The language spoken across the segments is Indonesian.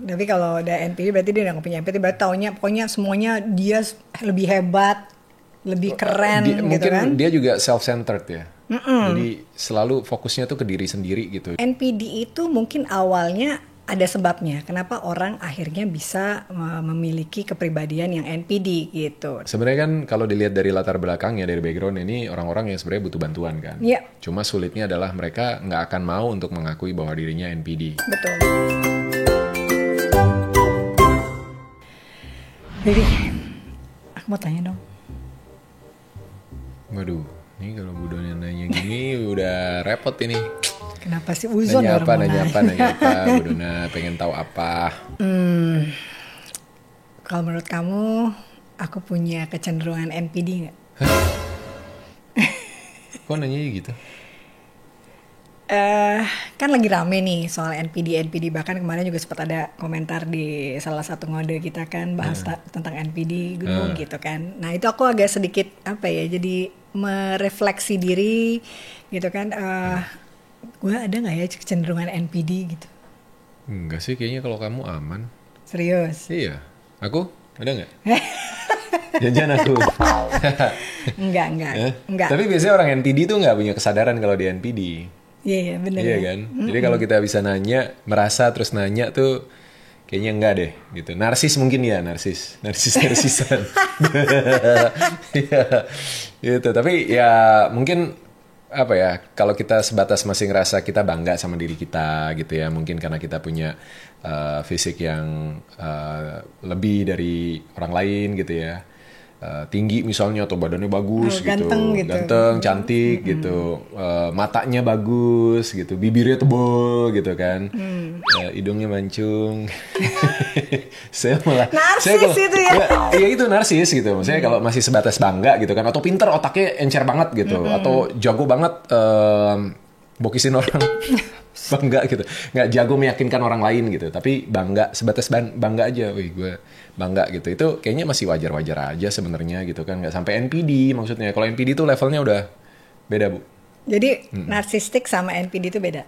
Tapi kalau udah NPD berarti dia nggak punya empati, berarti taunya pokoknya semuanya dia lebih hebat, lebih keren gitu mungkin kan. dia juga self-centered ya. Jadi selalu fokusnya tuh ke diri sendiri gitu. NPD itu mungkin awalnya ada sebabnya kenapa orang akhirnya bisa memiliki kepribadian yang NPD gitu. Sebenarnya kan kalau dilihat dari latar belakangnya, dari background, ini orang-orang yang sebenarnya butuh bantuan kan. Iya. Cuma sulitnya adalah mereka nggak akan mau untuk mengakui bahwa dirinya NPD. Betul. Jadi, aku mau tanya dong. Waduh, ini kalau Bu Dona nanya gini udah repot ini. Kenapa sih uzon Nanya orang apa, Bu Dona pengen tahu apa? Kalau menurut kamu, aku punya kecenderungan NPD nggak? Kok nanya gitu? Kan lagi rame nih soal NPD, bahkan kemarin juga sempat ada komentar di salah satu ngode kita kan bahas tentang NPD gunung gitu kan. Nah itu aku agak sedikit jadi merefleksi diri gitu kan. Gue ada nggak ya kecenderungan NPD gitu? Enggak sih, kayaknya kalau kamu aman. Serius? Iya, aku ada nggak? Jangan aku. Enggak. Tapi biasanya orang NPD tuh nggak punya kesadaran kalau dia NPD. Iya benar. Iya kan. Jadi kalau kita bisa nanya, merasa terus nanya tuh kayaknya enggak deh gitu. Narsis mungkin ya, narsisan. Iya, gitu. Tapi ya mungkin apa ya, kalau kita sebatas masih ngerasa kita bangga sama diri kita gitu ya, mungkin karena kita punya fisik yang lebih dari orang lain gitu ya, tinggi misalnya atau badannya bagus gitu, ganteng, cantik gitu, matanya bagus gitu, bibirnya tebal gitu kan, hidungnya mancung. Saya malah narsis itu ya. Ya itu narsis gitu. Maksudnya kalau masih sebatas bangga gitu kan, atau pinter otaknya encer banget gitu, atau jago banget bokisin orang. Bangga gitu, nggak jago meyakinkan orang lain gitu, tapi bangga, sebatas bangga aja, wih gue bangga gitu, itu kayaknya masih wajar-wajar aja sebenarnya gitu kan, nggak sampai NPD maksudnya. Kalau NPD tuh levelnya udah beda Bu. Jadi narsistik sama NPD itu beda?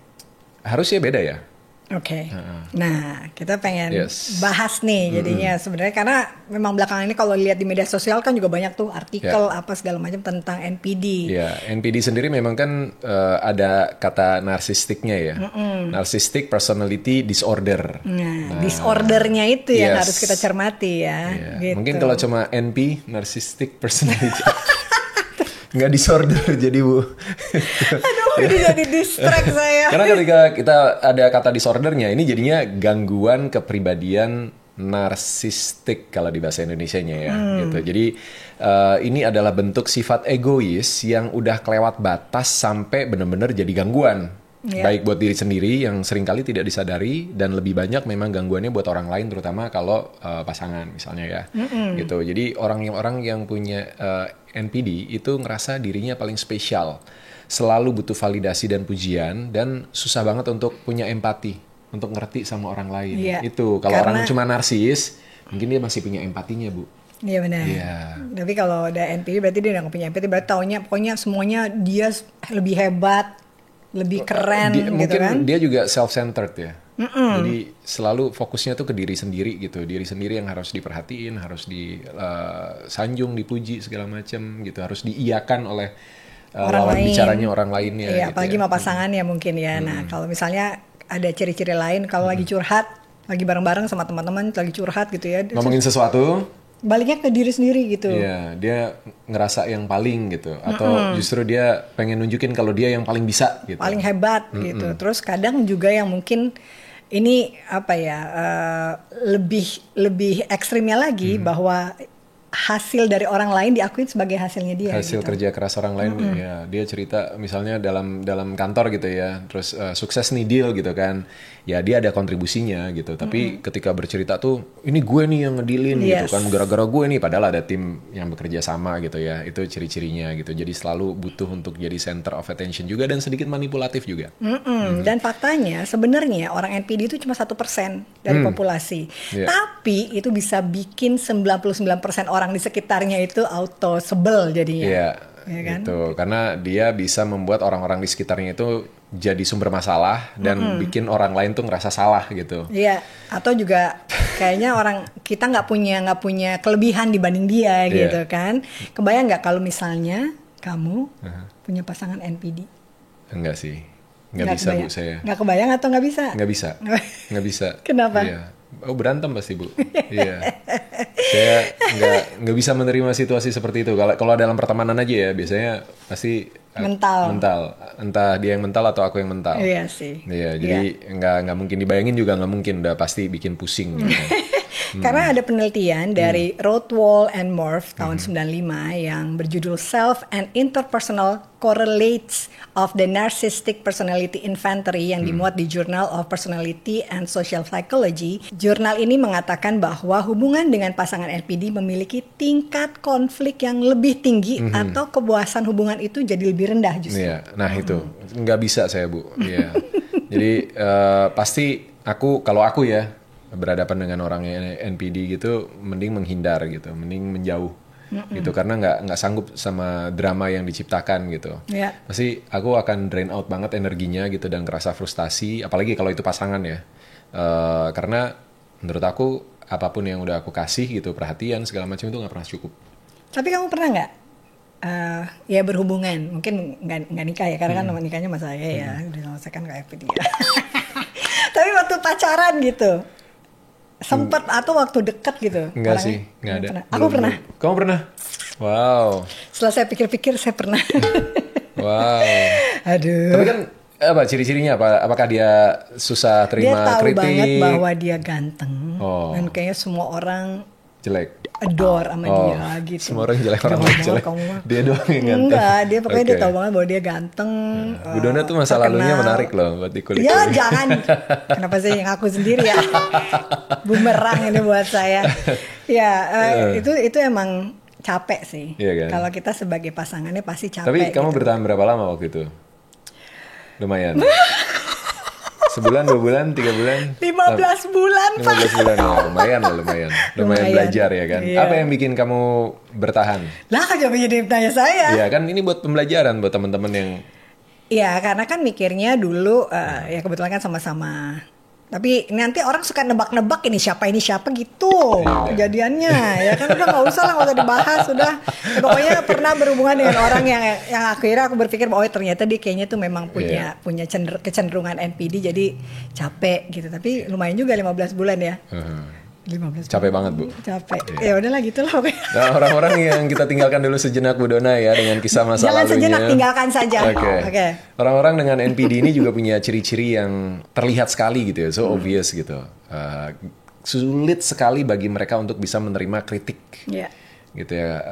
Harusnya beda ya. Oke. Nah, kita pengen bahas nih jadinya sebenarnya, karena memang belakangan ini kalau lihat di media sosial kan juga banyak tuh artikel apa segala macam tentang NPD. Ya, NPD sendiri memang kan ada kata narsistiknya ya. Narcissistic Personality Disorder. Nah, disordernya itu yang harus kita cermati ya. Gitu. Mungkin kalau cuma NP, Narcissistic Personality. Nggak disorder jadi Bu. Aduh, ini jadi distract saya. Karena ketika kita ada kata disordernya, ini jadinya gangguan kepribadian narsistik kalau di bahasa Indonesianya ya gitu. Jadi ini adalah bentuk sifat egois yang udah kelewat batas sampai benar-benar jadi gangguan. Baik buat diri sendiri yang seringkali tidak disadari, dan lebih banyak memang gangguannya buat orang lain, terutama kalau pasangan misalnya ya. Gitu. Jadi orang yang punya NPD itu ngerasa dirinya paling spesial, selalu butuh validasi dan pujian, dan susah banget untuk punya empati, untuk ngerti sama orang lain. Itu kalau orang cuma narsis, mungkin dia masih punya empatinya Bu. Iya benar. Tapi kalau udah NPD berarti dia nggak punya empati, berarti taunya pokoknya semuanya dia lebih hebat, lebih keren gitu mungkin kan. Dia juga self-centered ya. Jadi selalu fokusnya tuh ke diri sendiri gitu. Diri sendiri yang harus diperhatiin, harus disanjung, dipuji segala macam gitu. Harus diiyakan oleh lawan bicaranya orang lainnya. Iya, gitu apalagi sama pasangannya mungkin ya. Nah, kalau misalnya ada ciri-ciri lain, kalau lagi curhat, lagi bareng-bareng sama teman-teman, lagi curhat gitu ya. Ngomongin sesuatu, baliknya ke diri sendiri gitu. Iya, dia ngerasa yang paling gitu, atau justru dia pengen nunjukin kalau dia yang paling bisa gitu, paling hebat gitu. Terus kadang juga yang mungkin ini lebih ekstrimnya lagi, bahwa hasil dari orang lain diakuin sebagai hasilnya dia. Hasil gitu. kerja keras orang lain ya. Dia cerita misalnya dalam kantor gitu ya, terus sukses nih deal gitu kan, ya dia ada kontribusinya gitu. Tapi ketika bercerita tuh, ini gue nih yang ngedilin gitu kan, gara-gara gue nih, padahal ada tim yang bekerja sama gitu ya. Itu ciri-cirinya gitu. Jadi selalu butuh untuk jadi center of attention juga, dan sedikit manipulatif juga. Dan faktanya sebenarnya orang NPD itu cuma 1% dari populasi. Tapi itu bisa bikin 99% orang di sekitarnya itu auto sebel jadinya. Iya, ya kan? gitu. Karena dia bisa membuat orang-orang di sekitarnya itu jadi sumber masalah dan bikin orang lain tuh ngerasa salah gitu. Iya, atau juga kayaknya kita nggak punya kelebihan dibanding dia gitu kan. Kebayang nggak kalau misalnya kamu punya pasangan NPD? Enggak sih, nggak bisa Bu saya. Nggak kebayang atau nggak bisa? Nggak bisa. Kenapa? Iya. Oh berantem pasti Bu. Iya. Saya nggak bisa menerima situasi seperti itu. Kalau dalam pertemanan aja ya biasanya pasti mental. Entah dia yang mental atau aku yang mental. Iya sih. Iya. Jadi nggak mungkin dibayangin juga nggak mungkin. Udah pasti bikin pusing. Gitu. Karena ada penelitian dari Rothwell and Morf tahun 95 yang berjudul Self and Interpersonal Correlates of the Narcissistic Personality Inventory yang dimuat di Journal of Personality and Social Psychology. Jurnal ini mengatakan bahwa hubungan dengan pasangan NPD memiliki tingkat konflik yang lebih tinggi atau kepuasan hubungan itu jadi lebih rendah justru. Iya. Nah itu nggak bisa saya Bu. Iya. Jadi pasti kalau aku ya berhadapan dengan orang yang NPD gitu, mending menghindar gitu, mending menjauh gitu karena nggak sanggup sama drama yang diciptakan gitu. Pasti aku akan drain out banget energinya gitu dan ngerasa frustasi, apalagi kalau itu pasangan ya, karena menurut aku apapun yang udah aku kasih gitu, perhatian segala macam itu nggak pernah cukup. Tapi kamu pernah nggak ya berhubungan, mungkin nggak nikah ya karena kan nikahnya sama saya ya, udah selesaikan kayak NPD ya. Tapi waktu pacaran gitu sempet atau waktu deket gitu? Enggak sih, enggak ada. Aku pernah. Kamu pernah? Wow. Setelah saya pikir-pikir saya pernah. Wow. Aduh. Tapi kan apa ciri-cirinya apa? Apakah dia susah terima kritik? Dia tahu banget bahwa dia ganteng dan kayaknya semua orang jelek. Adore sama dia gitu. Semua orang jelek, orang lain jelek. Dia doang yang ganteng. Enggak, dia pokoknya dia tahu banget bahwa dia ganteng. Bu Dona tuh masa lalunya menarik loh buat dikulik. Ya jangan. Kenapa sih yang aku sendiri ya? Bumerang ini buat saya. Ya itu emang capek sih. Iya kan? Kalau kita sebagai pasangannya pasti capek. Tapi kamu gitu. bertahan berapa lama waktu itu? Lumayan. Sebulan, 2 bulan, 3 bulan? 15 bulan, Pak. 15 bulan, ya, lumayan belajar ya kan. Iya. Apa yang bikin kamu bertahan? Lah, kenapa jadi tanya saya? Iya kan, ini buat pembelajaran buat teman-teman yang... Iya, karena kan mikirnya dulu, ya kebetulan kan sama-sama. Tapi nanti orang suka nebak-nebak ini siapa gitu kejadiannya. Ya kan udah nggak usah lah, nggak usah dibahas. Udah, ya, pokoknya pernah berhubungan dengan orang yang akhirnya aku berpikir bahwa ternyata dia kayaknya tuh memang punya kecenderungan NPD, jadi capek gitu. Tapi lumayan juga 15 bulan ya. 15 capek banget Bu. Capek. Ya udahlah gitulah pokoknya. Nah, orang-orang yang kita tinggalkan dulu sejenak Bu Dona ya dengan kisah masa Jangan lalunya. sejenak, tinggalkan saja. Oke. Orang-orang dengan NPD ini juga punya ciri-ciri yang terlihat sekali gitu ya, so obvious gitu. Sulit sekali bagi mereka untuk bisa menerima kritik. Iya. Gitu ya,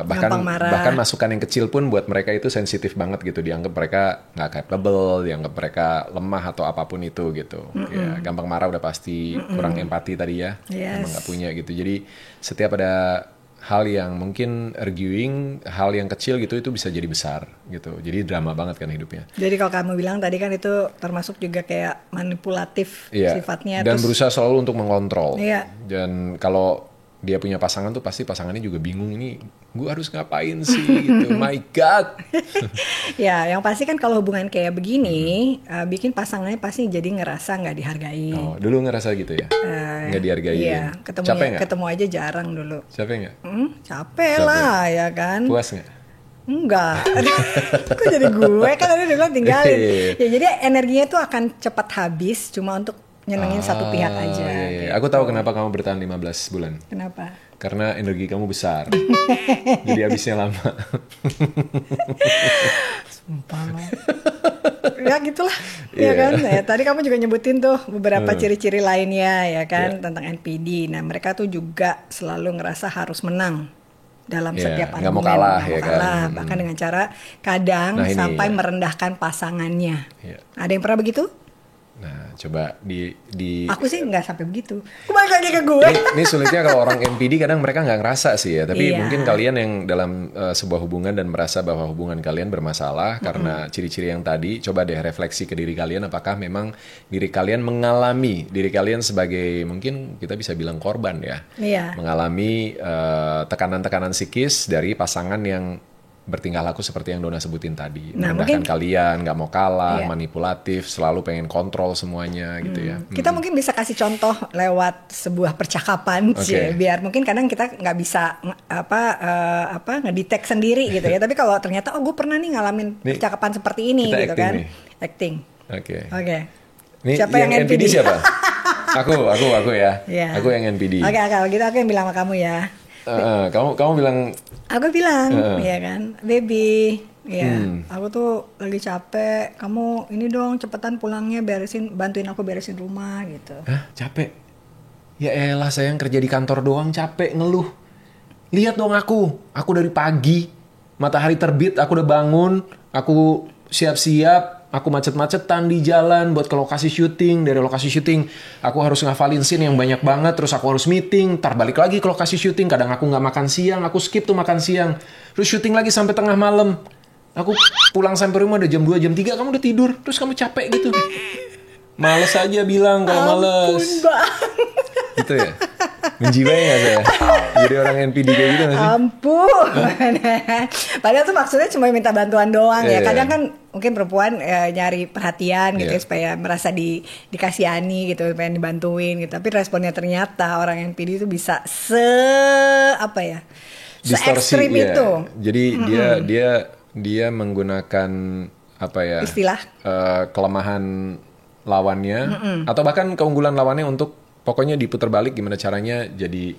bahkan masukan yang kecil pun buat mereka itu sensitif banget gitu, dianggap mereka nggak capable, dianggap mereka lemah atau apapun itu gitu. Ya, gampang marah udah pasti, kurang empati tadi ya, emang nggak punya gitu. Jadi setiap ada hal yang mungkin arguing, hal yang kecil gitu itu bisa jadi besar gitu. Jadi drama banget kan hidupnya. Jadi kalau kamu bilang tadi kan itu termasuk juga kayak manipulatif sifatnya. Dan berusaha selalu untuk mengontrol. Iya. Dan kalau dia punya pasangan tuh pasti pasangannya juga bingung, ini gue harus ngapain sih gitu. My God. Ya, yang pasti kan kalau hubungan kayak begini bikin pasangannya pasti jadi ngerasa nggak dihargai. Oh, dulu ngerasa gitu ya? Nggak dihargai. Iya, ketemu aja jarang dulu. Capek nggak? Capek lah ya kan. Puas nggak? Enggak. Kok jadi gue kan tadi bilang tinggalin. Ya jadi energinya tuh akan cepat habis cuma untuk nyenengin satu pihak aja. Iya. Gitu. Aku tahu kenapa kamu bertahan 15 bulan. Kenapa? Karena energi kamu besar. Jadi habisnya lama. Sumpah lo. Ya gitulah. Ya kan. Ya, tadi kamu juga nyebutin tuh beberapa ciri-ciri lainnya ya kan tentang NPD. Nah, mereka tuh juga selalu ngerasa harus menang dalam setiap argumen. Nggak mau kalah ya kan. Bahkan dengan cara kadang sampai merendahkan pasangannya. Ada yang pernah begitu? Nah, coba di Aku sih nggak sampai begitu. Balik lagi ke gue. Ini sulitnya kalau orang NPD kadang mereka nggak ngerasa sih ya. Tapi mungkin kalian yang dalam sebuah hubungan dan merasa bahwa hubungan kalian bermasalah karena ciri-ciri yang tadi, coba deh refleksi ke diri kalian. Apakah memang diri kalian mengalami, diri kalian sebagai mungkin kita bisa bilang korban ya. Iya. Mengalami tekanan-tekanan psikis dari pasangan yang bertingkah laku seperti yang Dona sebutin tadi. Nah, Merendahkan mungkin- kalian, nggak mau kalah, Iya. manipulatif, selalu pengen kontrol semuanya gitu ya. Kita mungkin bisa kasih contoh lewat sebuah percakapan, Oke. biar mungkin kadang kita nggak bisa ngedetect sendiri gitu ya. Tapi kalau ternyata gue pernah nih ngalamin Nih, percakapan seperti ini kita gitu acting kan, nih. acting. Oke. Oke. Ini Siapa yang yang NPD NPD? siapa? Aku ya. Iya. Aku yang NPD. Oke, kalau gitu aku yang bilang sama kamu ya. Kamu bilang Aku bilang, ya kan, baby, ya, aku tuh lagi capek. Kamu ini dong cepetan pulangnya bantuin aku beresin rumah gitu. hah, capek? Ya elah, sayang, kerja di kantor doang capek ngeluh. Lihat dong aku dari pagi, matahari terbit, aku udah bangun, aku siap-siap, aku macet-macetan di jalan buat ke lokasi syuting. Dari lokasi syuting, aku harus ngafalin scene yang banyak banget, terus aku harus meeting, ntar balik lagi ke lokasi syuting. Kadang aku nggak makan siang, aku skip tuh makan siang, terus syuting lagi sampai tengah malam. Aku pulang sampai rumah udah jam 2, jam 3, kamu udah tidur, terus kamu capek gitu. Males aja bilang kalau males. Gitu ya? Menjiwai gak saya? Jadi orang NPD kayak gitu gak sih? Ampun. Padahal tuh maksudnya cuma minta bantuan doang ya. Iya. Kadang kan mungkin perempuan nyari perhatian gitu ya, Iya. supaya merasa dikasihani gitu, pengen dibantuin gitu. Tapi responnya ternyata orang NPD itu bisa Distorsi, se-ekstrim ya. itu. Jadi dia menggunakan apa ya? Istilah. Kelemahan lawannya atau bahkan keunggulan lawannya untuk pokoknya diputar balik gimana caranya jadi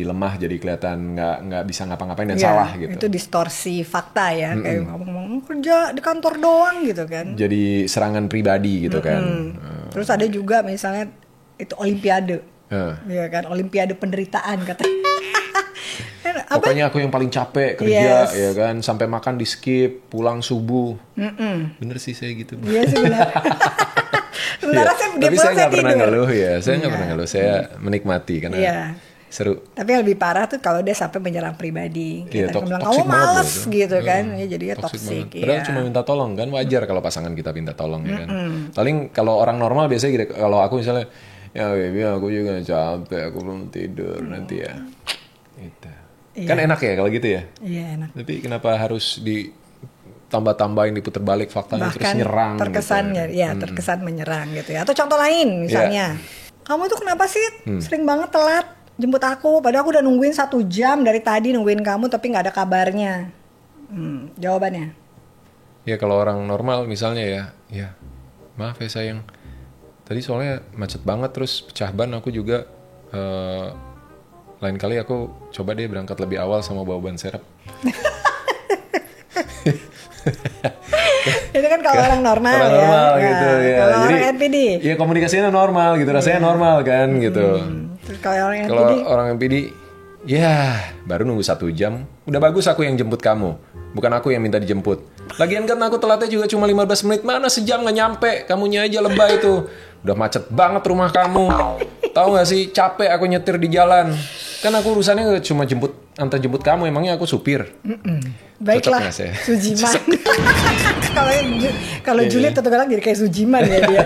lemah, jadi kelihatan nggak bisa ngapa-ngapain dan Ya, salah gitu. itu distorsi fakta ya, kayak ngomong kerja di kantor doang gitu kan. Jadi serangan pribadi gitu kan. Terus ada juga misalnya itu olimpiade. Eh. Ya kan, olimpiade penderitaan kata. Apa? Pokoknya aku yang paling capek kerja, Yes. ya kan, sampai makan di skip, pulang subuh. Bener sih saya gitu. Iya sih benar. Sementara Iya, saya tapi saya nggak pernah tidur. ngeluh ya, saya nggak pernah ngeluh, saya menikmati karena Iya. seru. Tapi yang lebih parah tuh kalau dia sampai menyerang pribadi. Iya, Kita bilang toxic kamu banget males loh itu. gitu kan. Ya jadinya Toxic toxic. banget. Padahal Iya. cuma minta tolong kan, wajar kalau pasangan kita minta tolong ya kan. Paling kalau orang normal biasanya gitu, kalau aku misalnya, ya baby aku juga capek, aku belum tidur nanti ya. Gitu. Iya. Kan enak ya kalau gitu ya. Iya enak. Tapi kenapa harus ditambah-tambahin, diputer balik faktanya terus Bahkan nyerang terkesannya, gitu. ya terkesan menyerang gitu ya. Atau contoh lain misalnya, kamu tuh kenapa sih sering banget telat jemput aku? Padahal aku udah nungguin 1 jam dari tadi nungguin kamu tapi nggak ada kabarnya. Jawabannya? Ya kalau orang normal misalnya ya maaf ya sayang, tadi soalnya macet banget terus pecah ban, aku juga lain kali aku coba deh berangkat lebih awal sama bawa ban serep. Itu kan kalau orang normal Orang ya. normal Nah, gitu ya. Kalau Jadi orang NPD. ya komunikasinya normal gitu, rasanya normal kan gitu. Terus kalau orang Kalau NPD, orang NPD, ya baru nunggu 1 jam, udah bagus aku yang jemput kamu, bukan aku yang minta dijemput. Lagian kan aku telatnya juga cuma 15 menit, mana sejam nggak nyampe, kamunya aja lebay itu. Udah macet banget rumah kamu. Tahu nggak sih, capek aku nyetir di jalan. Kan aku urusannya cuma antar jemput kamu, emangnya aku supir. baiklah nggak saya? Sujiman. Kalau Iya, Juliet tetap galak jadi kayak Sujiman ya dia.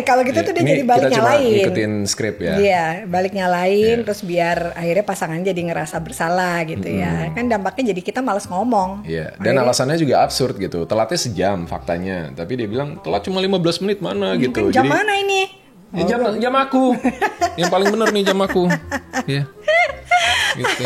Kalau gitu tuh dia Ini jadi balik kita cuma nyalain. ngikutin skrip ya. Iya, balik nyalain terus biar akhirnya pasangan jadi ngerasa bersalah gitu ya. Kan dampaknya jadi kita malas ngomong. Iya, dan alasannya juga absurd gitu. Telatnya sejam faktanya, tapi dia bilang telat cuma 15 menit mana gitu. Jam mana ini? Ya, jam aku. Yang paling bener nih jam aku. Iya. Gitu.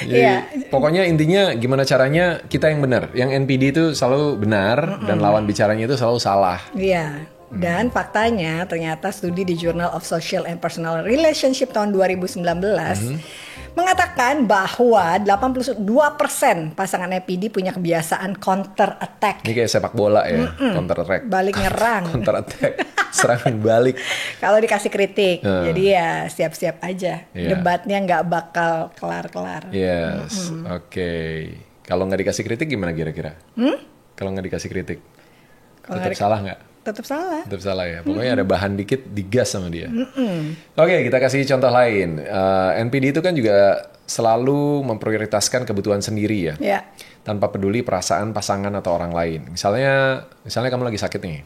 Jadi Iya. pokoknya intinya gimana caranya kita yang benar. Yang NPD itu selalu benar dan lawan bicaranya itu selalu salah. Iya. Dan faktanya ternyata studi di Journal of Social and Personal Relationship tahun 2019 mengatakan bahwa 82% pasangan NPD punya kebiasaan counter attack. Ini kayak sepak bola ya, counter attack. Balik nyerang. Counter attack. Serangan balik. Kalau dikasih kritik. Jadi ya siap-siap aja. Iya. Debatnya nggak bakal kelar-kelar. Yes, oke. Kalau nggak dikasih kritik gimana kira-kira? Kalau nggak dikasih kritik, Kalau tetap nggak salah nggak? Tetap salah. Tetap salah ya. Pokoknya ada bahan dikit digas sama dia. Oke, kita kasih contoh lain. NPD itu kan juga selalu memprioritaskan kebutuhan sendiri ya, Ya. tanpa peduli perasaan pasangan atau orang lain. Misalnya kamu lagi sakit nih,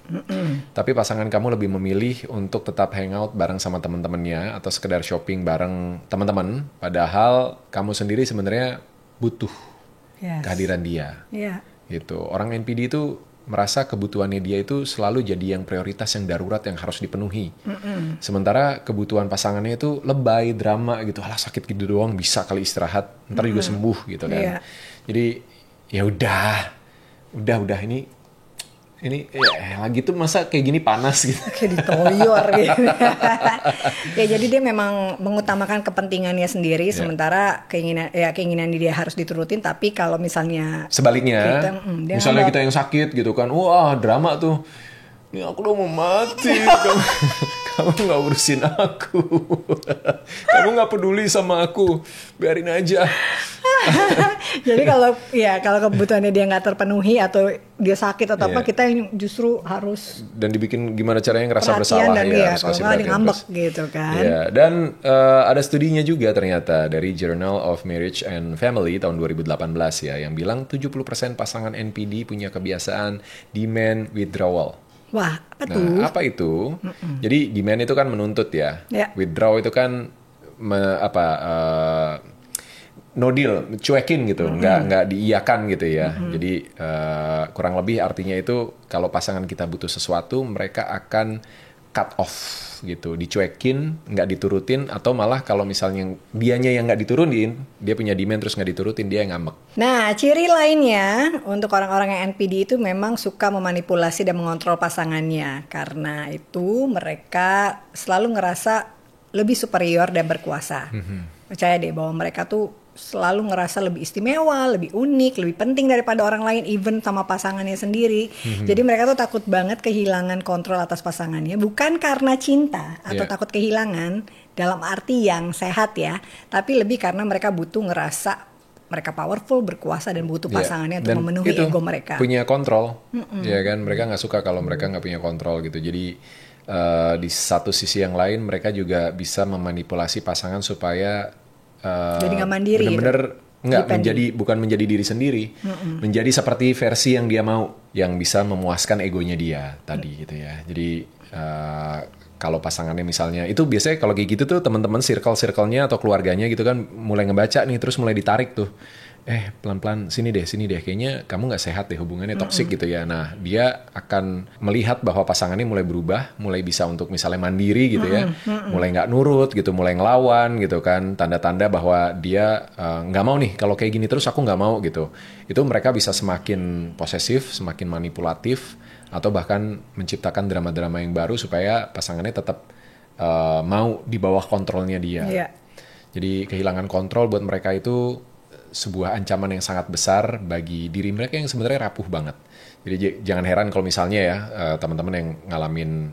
tapi pasangan kamu lebih memilih untuk tetap hangout bareng sama teman-temannya atau sekedar shopping bareng teman-teman, padahal kamu sendiri sebenarnya butuh Yes. kehadiran dia. Iya. Gitu. Orang NPD itu merasa kebutuhannya dia itu selalu jadi yang prioritas, yang darurat, yang harus dipenuhi. Sementara kebutuhan pasangannya itu lebay, drama gitu. Alah sakit gitu doang, bisa kali istirahat, ntar juga sembuh gitu kan. Iya. Jadi ya udah ini ya lagi tuh masa kayak gini panas gitu. Kayak ditoyor gitu. Ya jadi dia memang mengutamakan kepentingannya sendiri, sementara keinginan dia harus diturutin. Tapi kalau misalnya sebaliknya, dia misalnya kita yang sakit gitu kan, wah drama tuh, ini aku udah mau mati, kamu nggak urusin aku, kamu nggak peduli sama aku, biarin aja. Jadi kalau kebutuhannya dia nggak terpenuhi atau dia sakit atau apa, kita yang justru harus dan dibikin gimana caranya ngerasa perhatian bersalah dan ya, harus kalau kasih nggak dia perhatian ngambek terus. gitu kan. Ya, dan ada studinya juga ternyata dari Journal of Marriage and Family tahun 2018 ya, yang bilang 70% pasangan NPD punya kebiasaan demand withdrawal. Wah, apa tuh? Nah, apa itu? Jadi demand itu kan menuntut ya. Ya. Withdraw itu kan no deal, cuekin gitu, nggak diiyakan gitu ya. Jadi kurang lebih artinya itu kalau pasangan kita butuh sesuatu, mereka akan cut off gitu, dicuekin, nggak diturutin, atau malah kalau misalnya dianya yang nggak diturunin, dia punya demand terus nggak diturutin, dia yang ngambek. Nah, ciri lainnya untuk orang-orang yang NPD itu memang suka memanipulasi dan mengontrol pasangannya. Karena itu mereka selalu ngerasa lebih superior dan berkuasa. Percaya deh bahwa mereka tuh selalu ngerasa lebih istimewa, lebih unik, lebih penting daripada orang lain, even sama pasangannya sendiri. Jadi mereka tuh takut banget kehilangan kontrol atas pasangannya, bukan karena cinta atau takut kehilangan dalam arti yang sehat ya, tapi lebih karena mereka butuh ngerasa mereka powerful, berkuasa, dan butuh pasangannya untuk memenuhi ego mereka. Punya kontrol, ya kan? Mereka nggak suka kalau mereka nggak punya kontrol gitu. Jadi di satu sisi yang lain mereka juga bisa memanipulasi pasangan supaya jadi nggak mandiri, bener-bener nggak bukan menjadi diri sendiri, menjadi seperti versi yang dia mau, yang bisa memuaskan egonya dia tadi gitu ya. Jadi kalau pasangannya misalnya itu biasanya kalau kayak gitu tuh teman-teman circle-nya atau keluarganya gitu kan mulai ngebaca nih, terus mulai ditarik tuh, pelan-pelan sini deh kayaknya kamu nggak sehat deh, hubungannya toksik gitu ya. Nah dia akan melihat bahwa pasangannya mulai berubah, mulai bisa untuk misalnya mandiri gitu ya, mulai nggak nurut gitu, mulai ngelawan gitu kan, tanda-tanda bahwa dia nggak mau nih kalau kayak gini terus, aku nggak mau gitu. Itu mereka bisa semakin posesif, semakin manipulatif, atau bahkan menciptakan drama-drama yang baru supaya pasangannya tetap mau di bawah kontrolnya dia. Jadi kehilangan kontrol buat mereka itu sebuah ancaman yang sangat besar bagi diri mereka yang sebenarnya rapuh banget. Jadi jangan heran kalau misalnya ya teman-teman yang ngalamin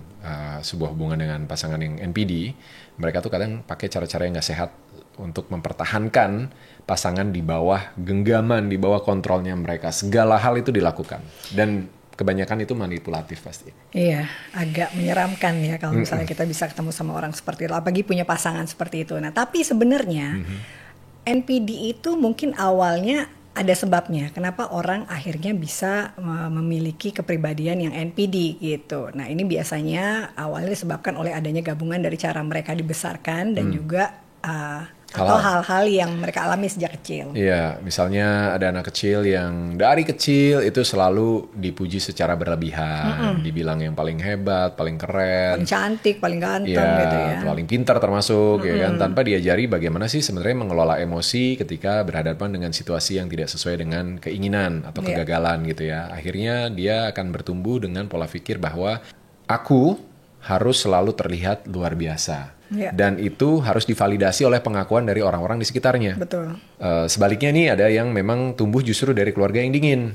sebuah hubungan dengan pasangan yang NPD, mereka tuh kadang pakai cara-cara yang nggak sehat untuk mempertahankan pasangan di bawah genggaman, di bawah kontrolnya mereka. Segala hal itu dilakukan dan kebanyakan itu manipulatif pasti. Iya, agak menyeramkan ya kalau misalnya kita bisa ketemu sama orang seperti itu, apalagi punya pasangan seperti itu. Nah, tapi sebenarnya NPD itu mungkin awalnya ada sebabnya. Kenapa orang akhirnya bisa memiliki kepribadian yang NPD gitu. Nah, ini biasanya awalnya disebabkan oleh adanya gabungan dari cara mereka dibesarkan dan juga atau hal-hal yang mereka alami sejak kecil. Iya, misalnya ada anak kecil yang dari kecil itu selalu dipuji secara berlebihan, dibilang yang paling hebat, paling keren, paling cantik, paling ganteng gitu ya. Paling pintar termasuk ya kan, tanpa diajari bagaimana sih sebenarnya mengelola emosi ketika berhadapan dengan situasi yang tidak sesuai dengan keinginan atau kegagalan gitu ya. Akhirnya dia akan bertumbuh dengan pola pikir bahwa aku harus selalu terlihat luar biasa. Dan itu harus divalidasi oleh pengakuan dari orang-orang di sekitarnya. Betul. Sebaliknya nih ada yang memang tumbuh justru dari keluarga yang dingin.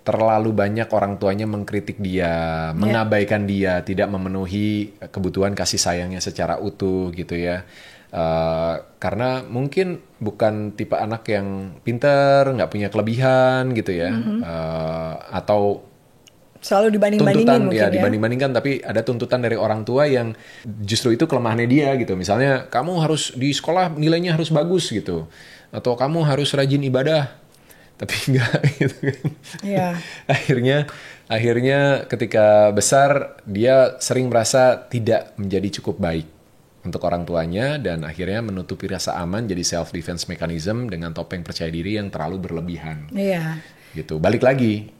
Terlalu banyak orang tuanya mengkritik dia, mengabaikan dia, tidak memenuhi kebutuhan kasih sayangnya secara utuh gitu ya. Karena mungkin bukan tipe anak yang pinter, nggak punya kelebihan gitu ya. Atau selalu dibanding-bandingin mungkin ya. Dibanding-bandingkan, tapi ada tuntutan dari orang tua yang justru itu kelemahannya dia gitu. Misalnya kamu harus di sekolah nilainya harus bagus gitu, atau kamu harus rajin ibadah, tapi enggak gitu kan. Akhirnya ketika besar dia sering merasa tidak menjadi cukup baik untuk orang tuanya dan akhirnya menutupi rasa aman jadi self defense mechanism dengan topeng percaya diri yang terlalu berlebihan. Iya. Gitu. Balik lagi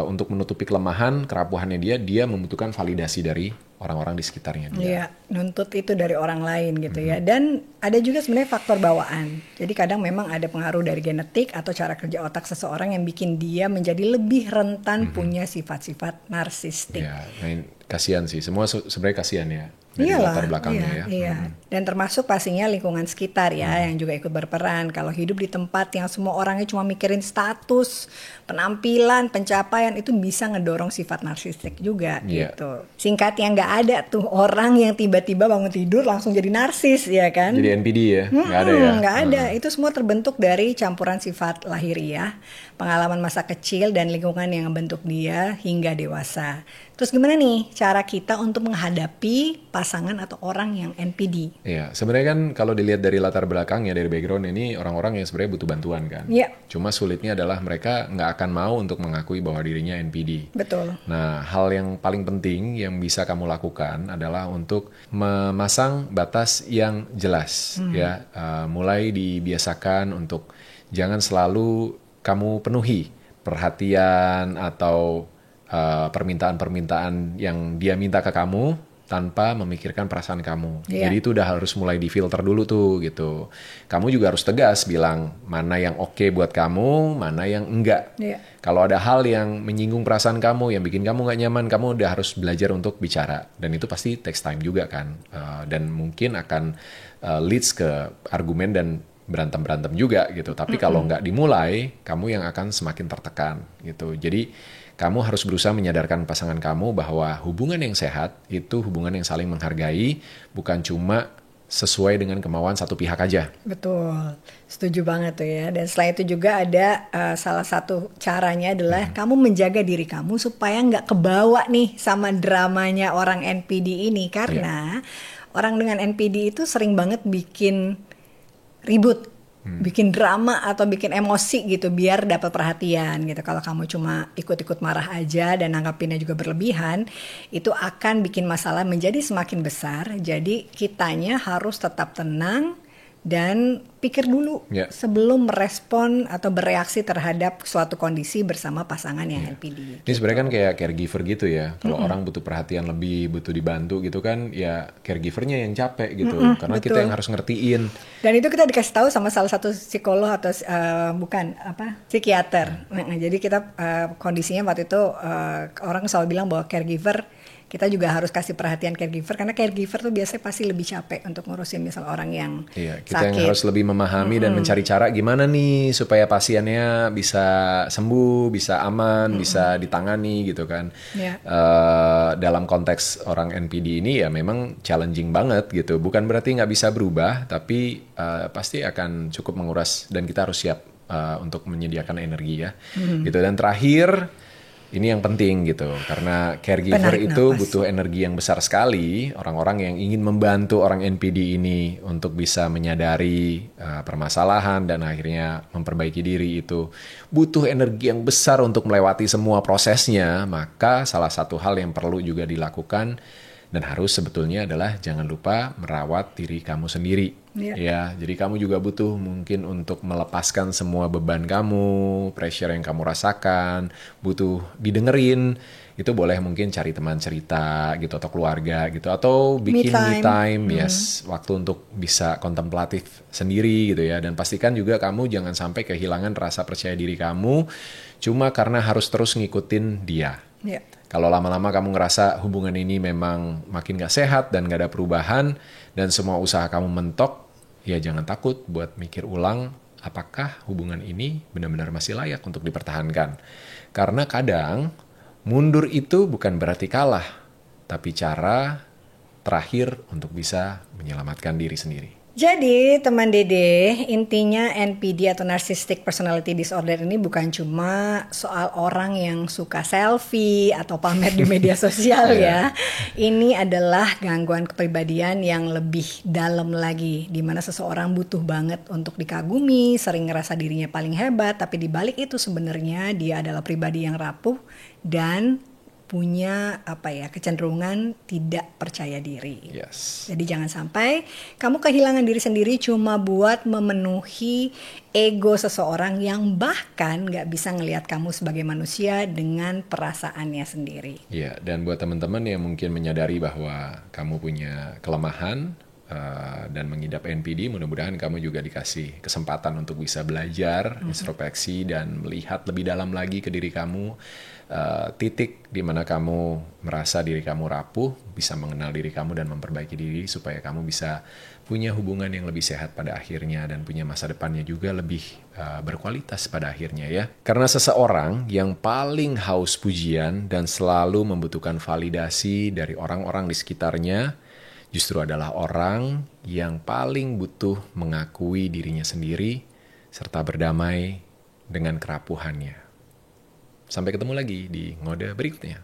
untuk menutupi kelemahan, kerapuhannya dia membutuhkan validasi dari orang-orang di sekitarnya dia. Iya, nuntut itu dari orang lain gitu ya. Dan ada juga sebenarnya faktor bawaan. Jadi kadang memang ada pengaruh dari genetik atau cara kerja otak seseorang yang bikin dia menjadi lebih rentan punya sifat-sifat narsistik. Ya, kasihan sih. Semua sebenarnya kasihan ya. Dari latar belakangnya ya. Iya. Dan termasuk pastinya lingkungan sekitar ya yang juga ikut berperan. Kalau hidup di tempat yang semua orangnya cuma mikirin status, penampilan, pencapaian, itu bisa ngedorong sifat narsistik juga gitu. Singkatnya nggak ada tuh orang yang tiba-tiba bangun tidur langsung jadi narsis ya kan? Jadi NPD ya? Nggak ada ya? Nggak ada. Itu semua terbentuk dari campuran sifat lahiriah, pengalaman masa kecil dan lingkungan yang membentuk dia hingga dewasa. Terus gimana nih cara kita untuk menghadapi pasangan atau orang yang NPD? Iya, sebenarnya kan kalau dilihat dari latar belakangnya, dari background ini orang-orang yang sebenarnya butuh bantuan kan. Iya. Cuma sulitnya adalah mereka nggak akan mau untuk mengakui bahwa dirinya NPD. Betul. Nah, hal yang paling penting yang bisa kamu lakukan adalah untuk memasang batas yang jelas ya. Mulai dibiasakan untuk jangan selalu kamu penuhi perhatian atau permintaan-permintaan yang dia minta ke kamu tanpa memikirkan perasaan kamu. Jadi itu udah harus mulai difilter dulu tuh gitu. Kamu juga harus tegas bilang mana yang oke buat kamu, mana yang enggak. Kalau ada hal yang menyinggung perasaan kamu, yang bikin kamu nggak nyaman, kamu udah harus belajar untuk bicara. Dan itu pasti takes time juga kan. Dan mungkin akan leads ke argumen dan berantem-berantem juga gitu. Tapi kalau nggak dimulai, kamu yang akan semakin tertekan gitu. Jadi kamu harus berusaha menyadarkan pasangan kamu bahwa hubungan yang sehat itu hubungan yang saling menghargai, bukan cuma sesuai dengan kemauan satu pihak aja. Betul, setuju banget tuh ya. Dan selain itu juga ada salah satu caranya adalah kamu menjaga diri kamu supaya nggak kebawa nih sama dramanya orang NPD ini. Karena orang dengan NPD itu sering banget bikin ribut. Bikin drama atau bikin emosi gitu biar dapat perhatian gitu. Kalau kamu cuma ikut-ikut marah aja dan nanggapinnya juga berlebihan, itu akan bikin masalah menjadi semakin besar. Jadi kitanya harus tetap tenang dan pikir dulu sebelum merespon atau bereaksi terhadap suatu kondisi bersama pasangan yang NPD. Ini sebenarnya kan kayak caregiver gitu ya. Kalau orang butuh perhatian lebih, butuh dibantu gitu kan, ya caregivernya yang capek gitu. Karena kita yang harus ngertiin. Dan itu kita dikasih tahu sama salah satu psikolog atau psikiater. Nah, jadi kita kondisinya waktu itu orang selalu bilang bahwa caregiver, kita juga harus kasih perhatian caregiver karena caregiver tuh biasanya pasti lebih capek untuk ngurusin misal orang yang kita sakit. Yang harus lebih memahami dan mencari cara gimana nih supaya pasiennya bisa sembuh, bisa aman, bisa ditangani gitu kan. Dalam konteks orang NPD ini ya memang challenging banget gitu. Bukan berarti nggak bisa berubah, tapi pasti akan cukup menguras dan kita harus siap untuk menyediakan energi ya. Gitu. Dan terakhir, ini yang penting gitu, karena caregiver itu butuh energi yang besar sekali. Orang-orang yang ingin membantu orang NPD ini untuk bisa menyadari permasalahan dan akhirnya memperbaiki diri itu butuh energi yang besar untuk melewati semua prosesnya. Maka salah satu hal yang perlu juga dilakukan dan harus sebetulnya adalah jangan lupa merawat diri kamu sendiri. Ya, jadi kamu juga butuh mungkin untuk melepaskan semua beban kamu, pressure yang kamu rasakan, butuh didengerin. Itu boleh mungkin cari teman cerita gitu atau keluarga gitu atau bikin me time, waktu untuk bisa kontemplatif sendiri gitu ya. Dan pastikan juga kamu jangan sampai kehilangan rasa percaya diri kamu cuma karena harus terus ngikutin dia. Kalau lama-lama kamu ngerasa hubungan ini memang makin gak sehat dan gak ada perubahan dan semua usaha kamu mentok, ya jangan takut buat mikir ulang apakah hubungan ini benar-benar masih layak untuk dipertahankan. Karena kadang mundur itu bukan berarti kalah, tapi cara terakhir untuk bisa menyelamatkan diri sendiri. Jadi teman Dede, intinya NPD atau Narcissistic Personality Disorder ini bukan cuma soal orang yang suka selfie atau pamer di media sosial ya. Ini adalah gangguan kepribadian yang lebih dalam lagi, di mana seseorang butuh banget untuk dikagumi, sering ngerasa dirinya paling hebat, tapi di balik itu sebenarnya dia adalah pribadi yang rapuh dan punya kecenderungan tidak percaya diri. Yes. Jadi jangan sampai kamu kehilangan diri sendiri cuma buat memenuhi ego seseorang yang bahkan nggak bisa ngelihat kamu sebagai manusia dengan perasaannya sendiri. Ya, dan buat teman-teman yang mungkin menyadari bahwa kamu punya kelemahan dan mengidap NPD, mudah-mudahan kamu juga dikasih kesempatan untuk bisa belajar, introspeksi, dan melihat lebih dalam lagi ke diri kamu. Titik di mana kamu merasa diri kamu rapuh, bisa mengenal diri kamu dan memperbaiki diri supaya kamu bisa punya hubungan yang lebih sehat pada akhirnya dan punya masa depannya juga lebih berkualitas pada akhirnya ya. Karena seseorang yang paling haus pujian dan selalu membutuhkan validasi dari orang-orang di sekitarnya justru adalah orang yang paling butuh mengakui dirinya sendiri serta berdamai dengan kerapuhannya. Sampai ketemu lagi di ngode berikutnya.